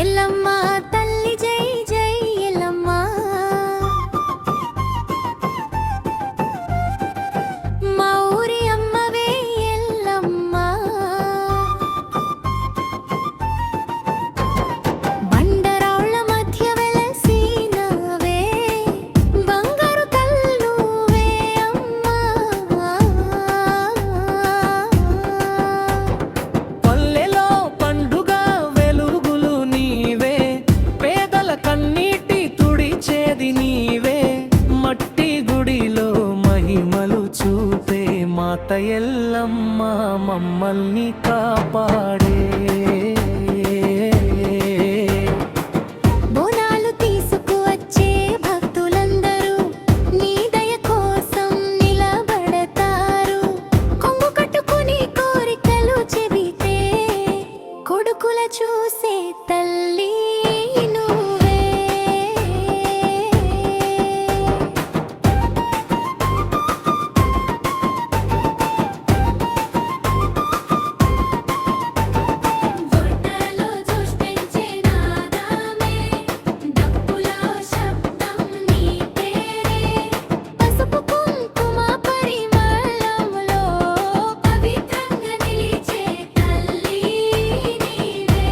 ఎల్లమ్మ తల్లి జై జై ఎల్లమ్మ మా ఊరి అమ్మవే ఎల్లమ్మ బండరాళ్ళ మధ్య వెలసినవే బంగారు తల్లువే అమ్మ పల్లెలో పండుగ వెలుగులు నీవే పేదల కన్నీటి తుడిచేది నీవే మట్టి గుడిలో మహిమలు చూపే మాత ఎల్లమ్మ మమ్మల్ని కాపాడే బోనాలు తీసుకువచ్చే భక్తులందరూ నీ దయ కోసం నిలబడతారు కొంగు కట్టుకుని కోరికలు చెబితే కొడుకుల చూసే తల్లి నువ్వే బొట్టలో చూస్తే నాదామే డప్పులో శబ్దం నీ పేరే పసుపు కుంకుమ పరిమళంలో పవిత్రంగా నిలిచే తల్లి నీవే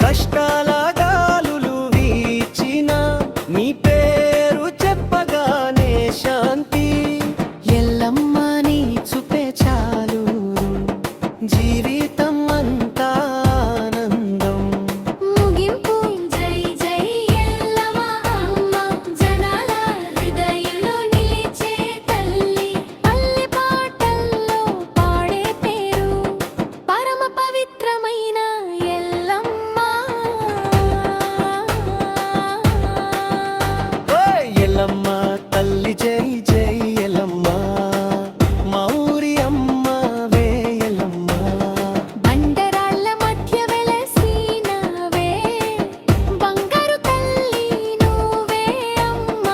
కష్టాల గాలులు వీచిన నీ పేరు చెప్పగానే శాంతి ఎల్లమ్మ నీ చూపే చాలు జీవితం అంతా ఆనందం ముగింపు జై జై ఎల్లమ్మ అమ్మ జనాల హృదయంలో నిలిచే తల్లి పల్లె పాటల్లో పాడే పేరు పరమ పవిత్రమైన ఎల్లమ్మ ఓయ్ ఎల్లమ్మ తల్లి జై జై ఎల్లమ్మ మా ఊరి అమ్మవే ఎల్లమ్మ బండరాళ్ళ మధ్య వెలసినవే బంగారు తల్లి నువ్వే అమ్మ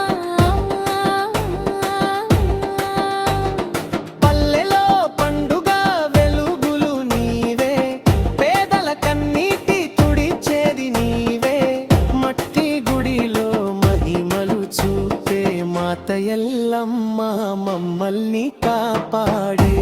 పల్లెలో పండుగ వెలుగులు నీవే పేదల కన్నీటి తుడిచేది నీవే మట్టి గుడిలో మహిమలు చూపే మాత ఎల్లమ్మ మమ్మల్ని కాపాడే